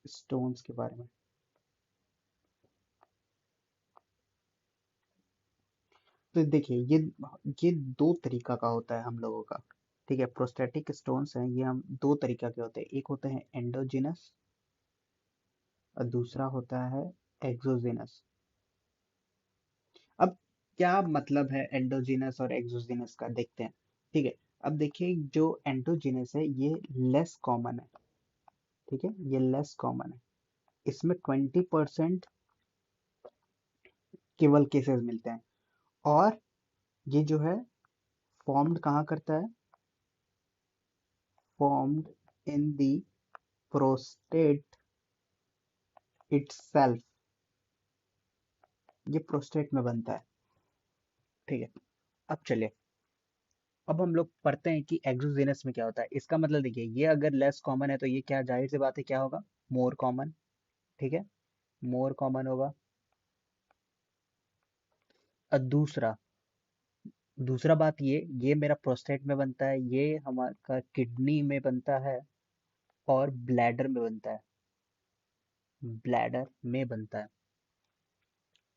Stones के बारे में। तो देखिए ये दो तरीका का होता है हम लोगों का। ठीक है, प्रोस्टेटिक स्टोन्स हैं ये हम दो तरीका के होते हैं, एक होते हैं एंडोजिनस और दूसरा होता है एक्सोजिनस। अब क्या मतलब है एंडोजिनस और एक्सोजिनस का, देखते हैं। ठीक है, अब देखिए जो एंडोजिनस है ये लेस कॉमन है। ठीक है, ये लेस कॉमन है, इसमें 20% केवल केसेस मिलते हैं। और ये जो है फॉर्म्ड कहाँ करता है, formed in the prostate itself, ये प्रोस्टेट में बनता है। ठीक है, अब चलिए, अब हम लोग पढ़ते हैं कि एक्सोजेनस में क्या होता है। इसका मतलब देखिए ये अगर लेस कॉमन है तो ये क्या, जाहिर सी बात है क्या होगा, मोर कॉमन। ठीक है, मोर कॉमन होगा। और दूसरा दूसरा बात ये मेरा प्रोस्टेट में बनता है, ये हमारा किडनी में बनता है और ब्लैडर में बनता है, ब्लैडर में बनता है।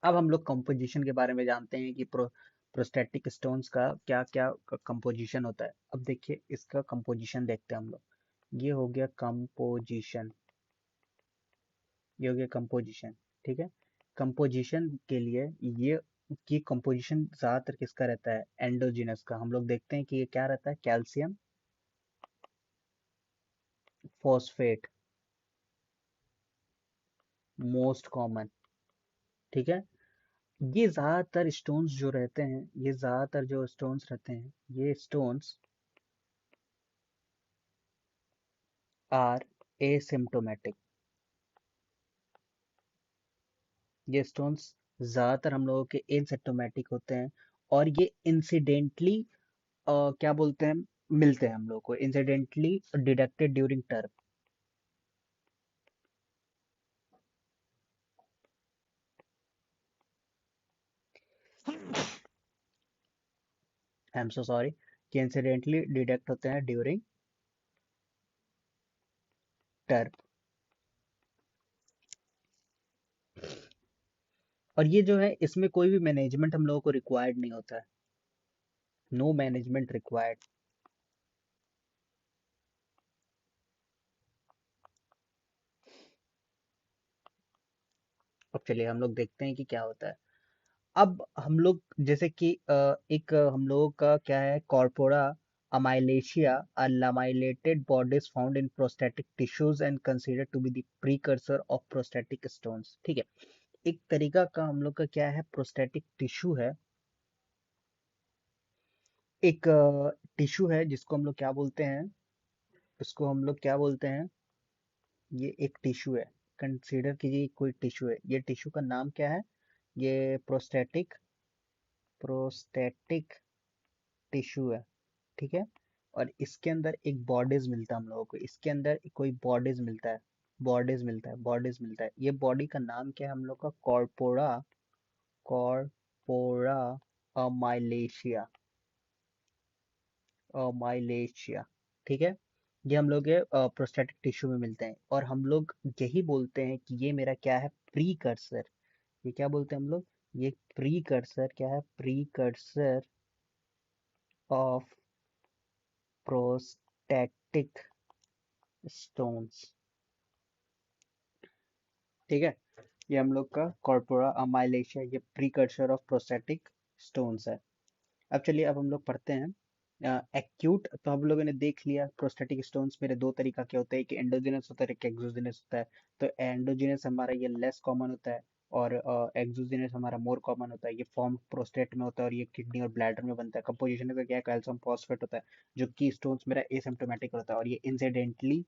अब हम लोग कंपोजिशन के बारे में जानते हैं कि प्रोस्टेटिक स्टोन्स का क्या क्या कंपोजिशन होता है। अब देखिए इसका कंपोजिशन देखते हैं हम लोग। ये हो गया कंपोजिशन, ये हो गया कंपोजिशन। ठीक है, कंपोजिशन के लिए ये कंपोजिशन ज्यादातर किसका रहता है, एंडोजिनस का। हम लोग देखते हैं कि ये क्या रहता है, कैल्शियम फॉस्फेट, मोस्ट कॉमन। ठीक है, ये ज्यादातर स्टोन्स जो रहते हैं, ये ज्यादातर जो स्टोन्स रहते हैं, ये स्टोन्स आर एसिम्प्टोमेटिक। ये स्टोन्स ज्यादातर हम लोगों के एसिम्प्टोमेटिक होते हैं। और ये इंसिडेंटली क्या बोलते हैं, मिलते हैं हम लोग को, incidentally detected during term. I am so sorry, कि इंसिडेंटली डिटेक्ट होते हैं ड्यूरिंग टर्म। और ये जो है इसमें कोई भी मैनेजमेंट हम लोगों को रिक्वायर्ड नहीं होता है, नो मैनेजमेंट रिक्वायर्ड। अब चलिए हम लोग देखते हैं कि क्या होता है। अब हम लोग जैसे कि एक हम लोगों का क्या है, corpora amylacea are lamellated bodies found in prostatic tissues and considered to be the precursor of prostatic stones. ठीक है, एक तरीका का हम लोग का क्या है, प्रोस्टेटिक टिश्यू है, एक टिश्यू है जिसको हम लोग क्या बोलते हैं, उसको हम लोग क्या बोलते हैं, ये एक टिश्यू है। कंसीडर कीजिए कोई टिश्यू है, ये टिश्यू का नाम क्या है, ये प्रोस्टेटिक प्रोस्टेटिक टिश्यू है। ठीक है, और इसके अंदर एक बॉडीज मिलता है हम लोगों को, इसके अंदर कोई बॉडीज मिलता है, बॉडीज मिलता है। ये बॉडी का नाम क्या है हम लोग का, कॉर्पोरा, कॉर्पोरा अमाइलेशिया, अमाइलेशिया। ठीक है, ये हम लोग के प्रोस्टेटिक टिश्यू में मिलते हैं। और हम लोग यही बोलते हैं कि ये मेरा क्या है, प्रीकर्सर। ये क्या बोलते हैं हम लोग, ये प्रीकर्सर क्या है, प्रीकर्सर ऑफ प्रोस्टेटिक स्टोन्स। ठीक है, ये हम लोग का कॉर्पोरा अमाइलेशिया, ये प्रीकर्सर ऑफ प्रोस्टेटिक स्टोन्स है। अब चलिए, अब हम लोग पढ़ते हैं एक्यूट। तो हम लोगों ने देख लिया प्रोस्टेटिक स्टोन्स मेरे दो तरीका के होते हैं, एक एंडोजिनस होता है, एक एक्सोजिनस होता है। तो एंडोजिनस हमारा ये लेस कॉमन होता है, और एक्सोजिनस हमारा मोर कॉमन होता है। ये फॉर्म प्रोस्टेट में होता है और ये किडनी और ब्लैडर में बनता है। कंपोजिशन का क्या है, कैल्शियम फॉस्फेट होता है, जो कि स्टोन्स मेरा एसिम्प्टोमेटिक होता है और ये इंसिडेंटली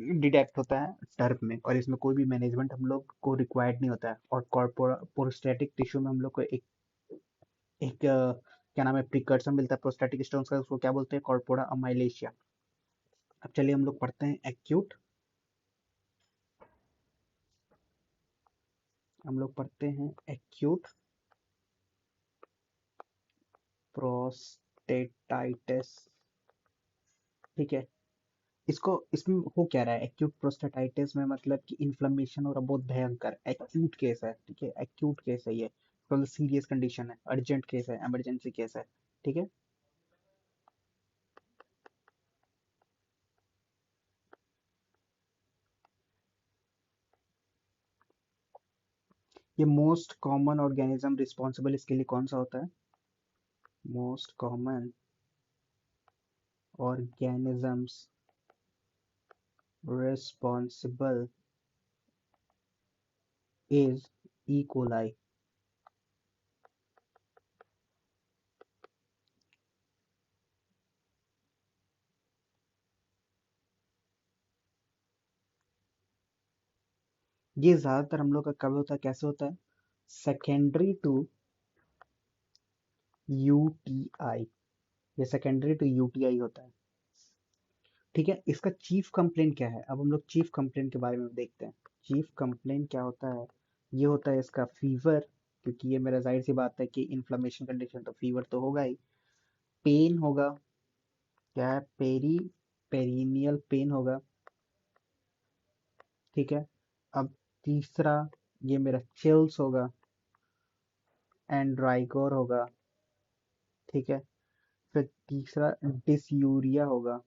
डिटेक्ट होता है टर्प में, और इसमें कोई भी मैनेजमेंट हम लोग को रिक्वायर्ड नहीं होता है। और कॉर्पोरा प्रोस्टेटिक टिश्यू में हम लोग को एक क्या नाम है, प्रिकर्सर मिलता है प्रोस्टेटिक स्टोन्स का, उसको क्या बोलते हैं, कॉर्पोरा अमाइलेशिया। अब चलिए हम लोग पढ़ते हैं एक्यूट, हम लोग पढ़ते हैं एक्यूट प्रोस्टेटाइटिस। ठीक है, इसको इसमें हो क्या रहा है एक्यूट प्रोस्टेटाइटिस में, मतलब कि इन्फ्लेमेशन हो रहा, बहुत भयंकर एक्यूट केस है, ठीक है, एक्यूट केस है ये, मतलब सीरियस कंडीशन है, अर्जेंट केस है, इमरजेंसी केस है, ठीक है। ये मोस्ट कॉमन ऑर्गेनिज्म रिस्पॉन्सिबल इसके लिए कौन सा होता है? Most common organisms responsible is E coli. ये ज्यादातर हम लोग का कब होता है, कैसे होता है? सेकेंडरी टू यूटीआई, ये सेकेंडरी टू यूटीआई होता है, ठीक है। इसका चीफ कंप्लेंट क्या है, अब हम लोग चीफ कंप्लेंट के बारे में देखते हैं। चीफ कंप्लेंट क्या होता है? ये होता है इसका फीवर, क्योंकि ये मेरा जाहिर सी बात है कि इन्फ्लेमेशन कंडीशन तो फीवर तो होगा ही। पेन होगा, क्या है, पेरिनियल पेन होगा, ठीक है। अब तीसरा, ये मेरा चिल्स होगा, एंड्राइगोर होगा, ठीक है। फिर तीसरा डिसयूरिया होगा।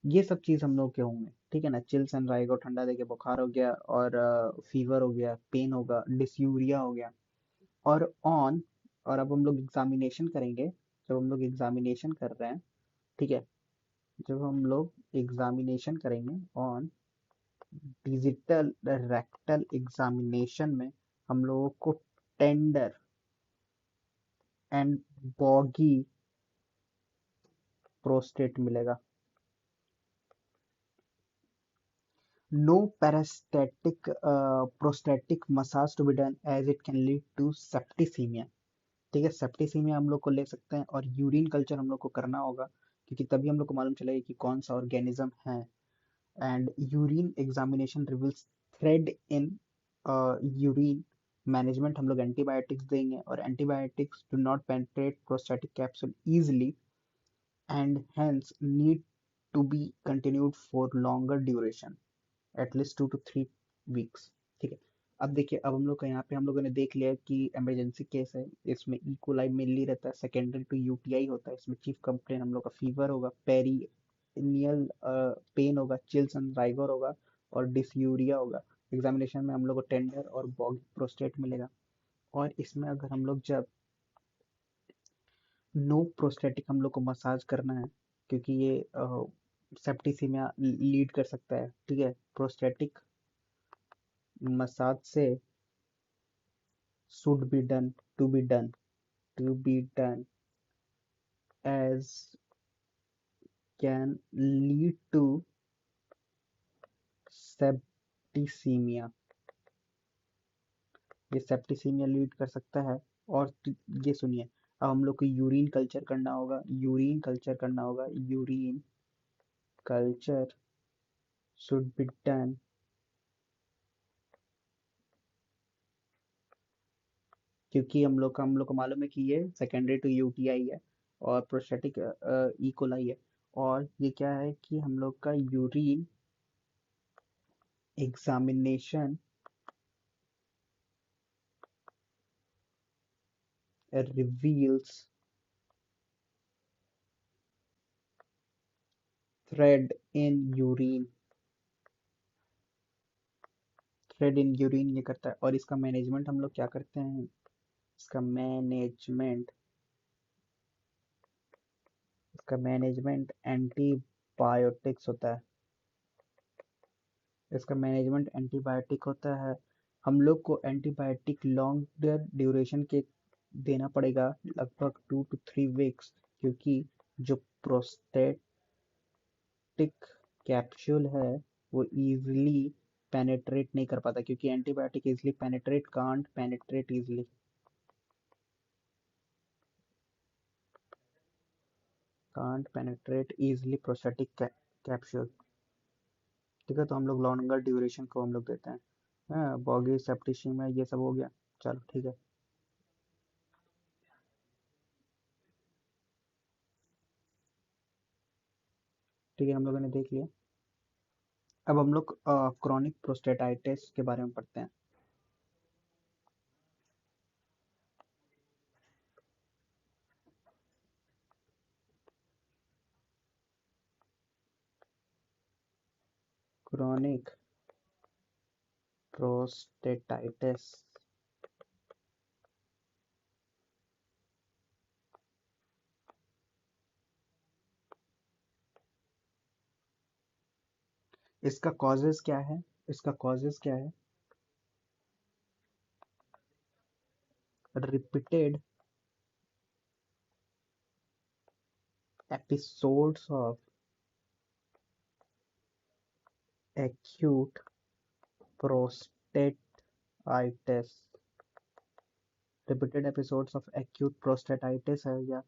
ये सब चीज हम लोग के होंगे, ठीक है ना। चिल्स एंड राइगो, ठंडा देके बुखार हो गया, और फीवर हो गया, पेन होगा, डिसयूरिया हो गया, और ऑन। और अब हम लोग एग्जामिनेशन करेंगे, जब हम लोग एग्जामिनेशन कर रहे हैं, ठीक है, जब हम लोग एग्जामिनेशन करेंगे ऑन डिजिटल रेक्टल एग्जामिनेशन में, हम लोगों को टेंडर एंड बॉगी प्रोस्टेट मिलेगा। No parastatic prostatic massage to be done as it can lead to septicaemia, ठीक है। सेप्टिसीमिया हम लोग को ले सकते हैं, और यूरिन कल्चर हम लोग को करना होगा, क्योंकि तभी हम लोग को मालूम चलेगा कि कौन सा ऑर्गेनिज्म है। And urine examination reveals thread in urine management, हम लोग एंटीबायोटिक्स देंगे, और antibiotics do not penetrate prostatic capsule easily and hence need to be continued for longer duration, at least 2 to 3 weeks, ठीक है। अब देखिए, अब हम लोग का यहाँ पे हम लोगों ने देख लिया कि इमरजेंसी केस है, इसमें इकोलाई मेनली रहता है, सेकेंडरी टू यूटीआई होता है, इसमें चीफ कंप्लेन हम लोग का फीवर होगा, पेरिनियल पेन होगा, चिल्स एंड राइगोर होगा, और डिसयूरिया होगा। एग्जामिनेशन में हम लोग को टेंडर और बॉगी प्रोस्टेट मिलेगा। और इसमें अगर हम लोग जब नो प्रोस्टेटिक हम लोग को मसाज करना है, क्योंकि ये सेप्टिसीमिया लीड कर सकता है, ठीक है। प्रोस्टेटिक मसाज से should be done, to be done, to be done as can lead to septicemia, ये सेप्टिसीमिया लीड कर सकता है। और ये सुनिए, अब हम लोग को यूरिन कल्चर करना होगा, यूरिन कल्चर करना होगा, urine culture should be done, क्योंकि हम लोग को मालूम है कि ये सेकेंडरी टू यूटीआई है, और प्रोस्टेटिक इकोलाई है। और ये क्या है कि हम लोग का urine examination reveals thread in urine, thread in urine ये करता है। और इसका मैनेजमेंट हम लोग क्या करते हैं? इसका मैनेजमेंट एंटीबायोटिक्स होता है, इसका मैनेजमेंट एंटीबायोटिक होता है। हम लोग को एंटीबायोटिक लॉन्ग ड्यूरेशन के देना पड़ेगा, लगभग 2 to 3 weeks, क्योंकि जो प्रोस्टेटिक कैप्सूल है वो इजीली पेनेट्रेट नहीं कर पाता, क्योंकि antibiotic easily penetrate can't penetrate easily, can't penetrate easily prostatic capsule, ठीक है। तो हम लोग लॉन्गर ड्यूरेशन को हम लोग देते हैं। हाँ, बॉगी सेप्टिसिमिया ये सब हो गया, चलो ठीक है। ठीक है, हम लोगों ने देख लिया। अब हम लोग क्रॉनिक प्रोस्टेटाइटिस के बारे में पढ़ते हैं। क्रॉनिक प्रोस्टेटाइटिस, इसका कॉजेज क्या है? इसका कॉजेज क्या है? Repeated episodes of acute prostatitis, repeated episodes of acute prostatitis है, या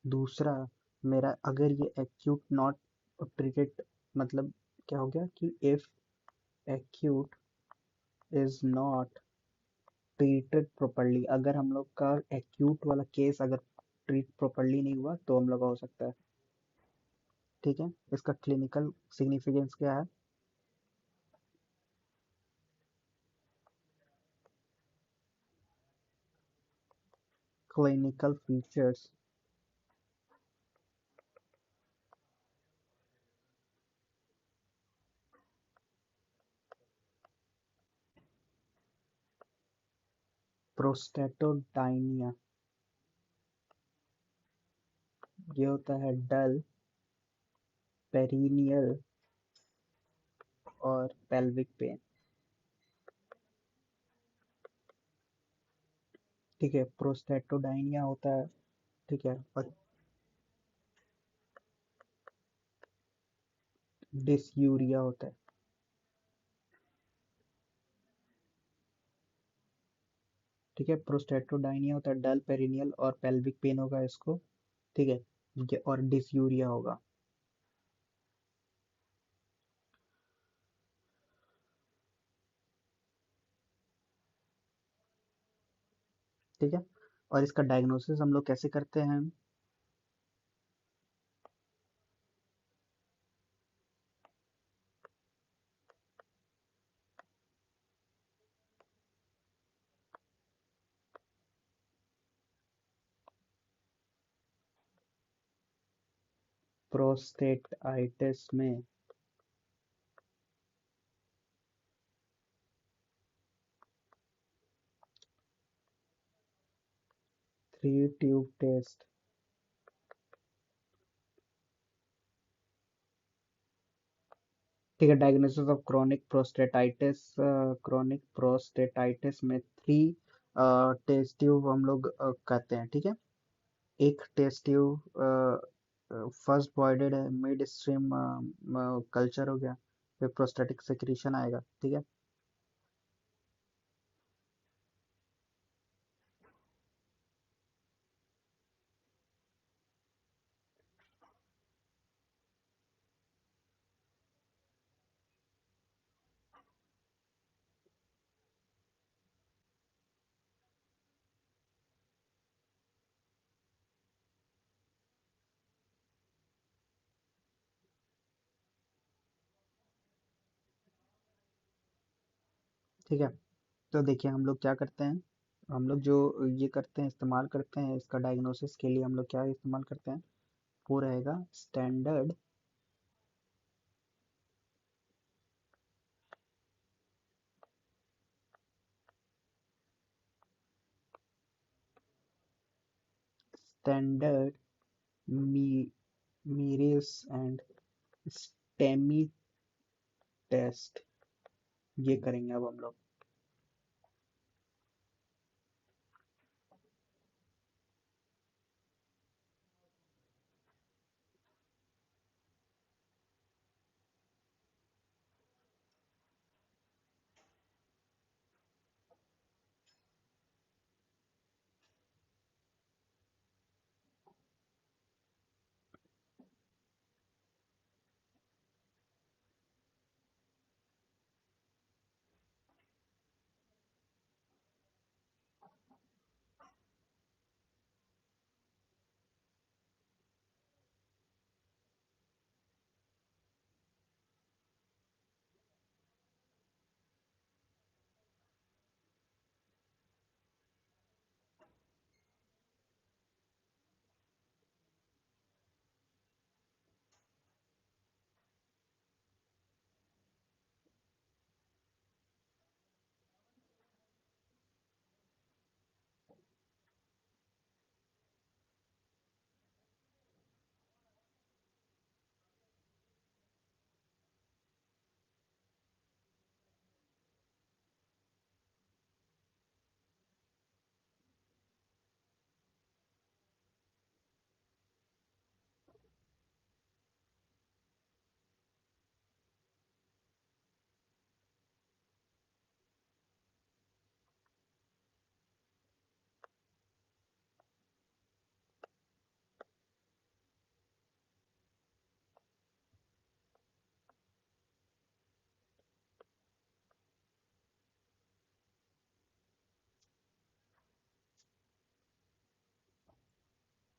दूसरा मेरा, अगर ये एक्यूट नॉट ट्रीटेड, मतलब क्या हो गया कि if acute is not treated properly, अगर हम लोग का एक्यूट वाला केस अगर ट्रीट प्रॉपर्ली नहीं हुआ तो हम लोग का हो सकता है। ठीक है, इसका क्लिनिकल सिग्निफिकेंस क्या है? क्लिनिकल फीचर्स, प्रोस्टेटोडाइनिया, ये होता है डल, पेरिनियल और पेल्विक पेन। ठीक है, प्रोस्टेटोडाइनिया होता है। ठीक है, और डिसयूरिया होता है। ठीक है, प्रोस्टेटोडाइनिया होता है, डल, पेरिनियल और पेल्विक पेन होगा इसको। ठीक है, और डिसयूरिया होगा। ठीक है, और इसका डायग्नोसिस हम लोग कैसे करते हैं? प्रोस्टेटाइटिस में थ्री ट्यूब टेस्ट। ठीक है, diagnosis of chronic prostatitis, chronic prostatitis में थ्री टेस्ट ट्यूब हम लोग कहते हैं। ठीक है, एक टेस्ट ट्यूब फर्स्ट बॉयडेड है, मिड स्ट्रीम कल्चर हो गया, फिर प्रोस्टेटिक सेक्रीशन आएगा। ठीक है। ठीक है, तो देखिए हम लोग क्या करते हैं, हम लोग जो ये करते हैं, इस्तेमाल करते हैं इसका डायग्नोसिस के लिए, हम लोग क्या इस्तेमाल करते हैं, वो रहेगा standard standard Meares and Stamey test, ये करेंगे अब हम लोग।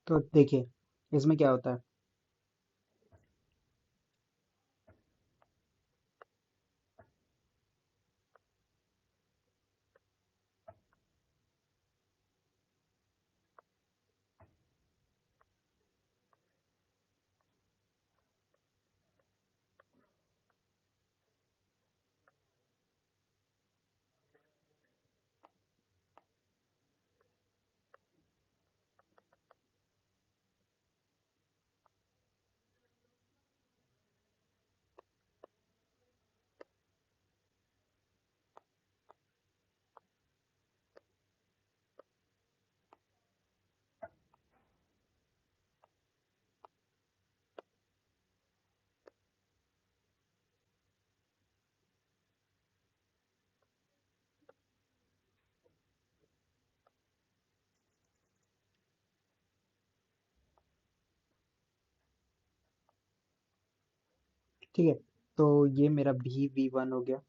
तो देखिए इसमें क्या होता है। ठीक है, तो ये मेरा V1 हो गया।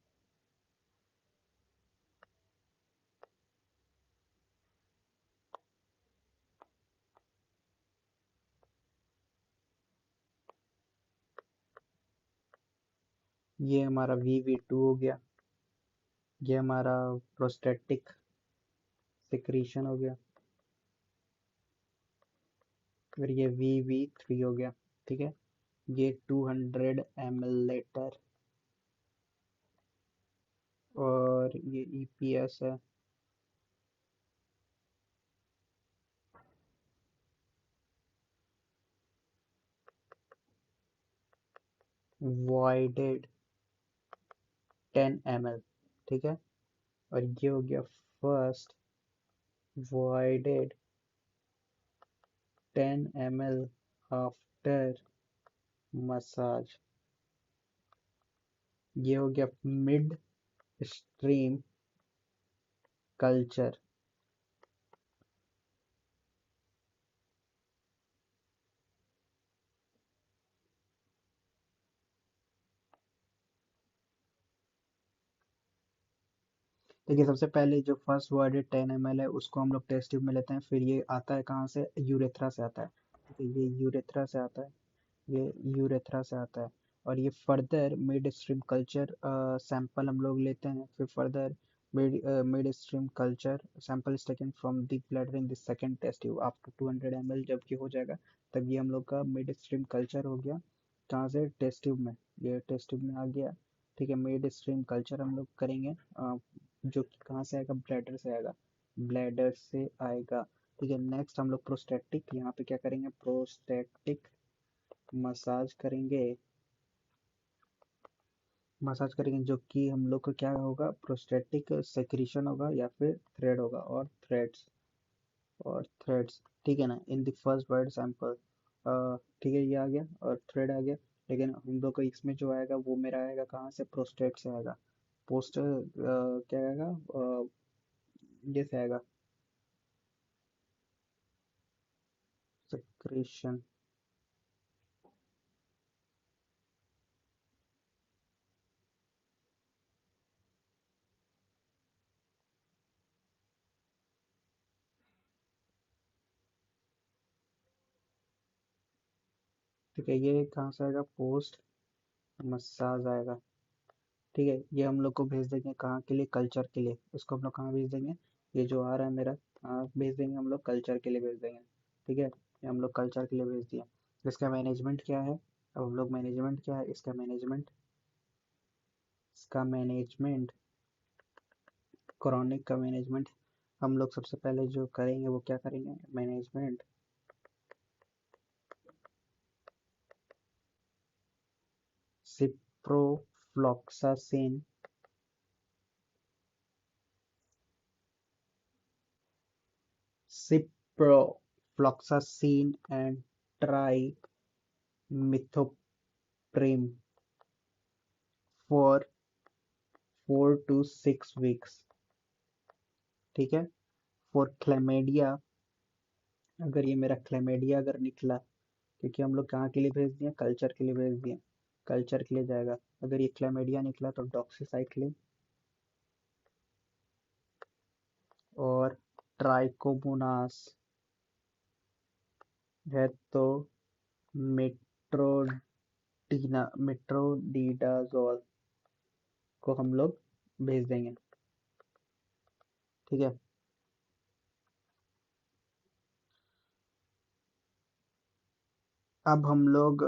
ये हमारा V2 हो गया। ये हमारा प्रोस्टेटिक सिक्रीशन हो गया। फिर ये VV3 हो गया। ठीक है, ये 200 ml और ये EPS है। Voided 10 ml। ठीक है, और ये हो गया first voided 10 ml after massage. ये हो गया मिड स्ट्रीम कल्चर। देखिए सबसे पहले जो फर्स्ट वर्ड है 10 ml है, उसको हम लोग टेस्ट ट्यूब में लेते हैं। फिर ये आता है कहाँ से, यूरेथ्रा से आता है। ठीक है, ये यूरेथ्रा से आता है। ये यूरेथ्रा से आता है। और ये further mid stream culture sample हम लोग लेते हैं। फिर further mid stream culture sample is taken from the bladder in the second test tube after 200 ml। जब ये हो जाएगा तब ये हम लोग का मिड स्ट्रीम कल्चर हो गया। कहाँ से, टेस्ट ट्यूब में। ये टेस्ट ट्यूब में आ गया। ठीक है, मिड स्ट्रीम कल्चर हम लोग करेंगे, जो कि कहाँ से आएगा, ब्लैडर से आएगा। ब्लैडर से आएगा। ठीक है, नेक्स्ट हम लोग प्रोस्टेटिक, यहाँ पे क्या करेंगे, प्रोस्टेटिक मसाज करेंगे। मसाज करेंगे जो कि हम लोग को क्या होगा, प्रोस्टेटिक सेक्रीशन होगा या फिर थ्रेड होगा, और थ्रेड्स। ठीक है ना, in the first word sample. ठीक है, ये आ गया और थ्रेड आ गया। लेकिन हम लोग को इसमें जो आएगा वो मेरा आएगा कहाँ से, प्रोस्टेट से आएगा। पोस्ट क्या आएगा, ये से आएगा, सेक्रेशन। ठीक है, ये कहाँ से आएगा, पोस्ट मसाज आएगा। ठीक है, ये हम लोग को भेज देंगे कहाँ के लिए, कल्चर के लिए। इसको हम लोग कहाँ भेज देंगे, ये जो आ रहा है मेरा, भेज देंगे हम लोग कल्चर के लिए भेज देंगे। ठीक है, ये हम लोग कल्चर के लिए भेज दिया। इसका मैनेजमेंट क्या है, अब हम लोग मैनेजमेंट क्या है, इसका मैनेजमेंट क्रॉनिक का मैनेजमेंट हम लोग सबसे पहले जो करेंगे वो क्या करेंगे, management ciprofloxacin, ciprofloxacin and trimethoprim for 4 to 6 weeks। ठीक है, फॉर क्लेमेडिया, अगर ये मेरा क्लेमेडिया अगर निकला, क्योंकि हम लोग कहाँ के लिए भेज दिए, कल्चर के लिए भेज दिए, कल्चर के लिए जाएगा। अगर ये क्लेमेडिया निकला तो डॉक्सीसाइक्लिन और ट्राइकोमोनास है तो मेट्रोडीडाजोल को हम लोग भेज देंगे। ठीक है। अब हम लोग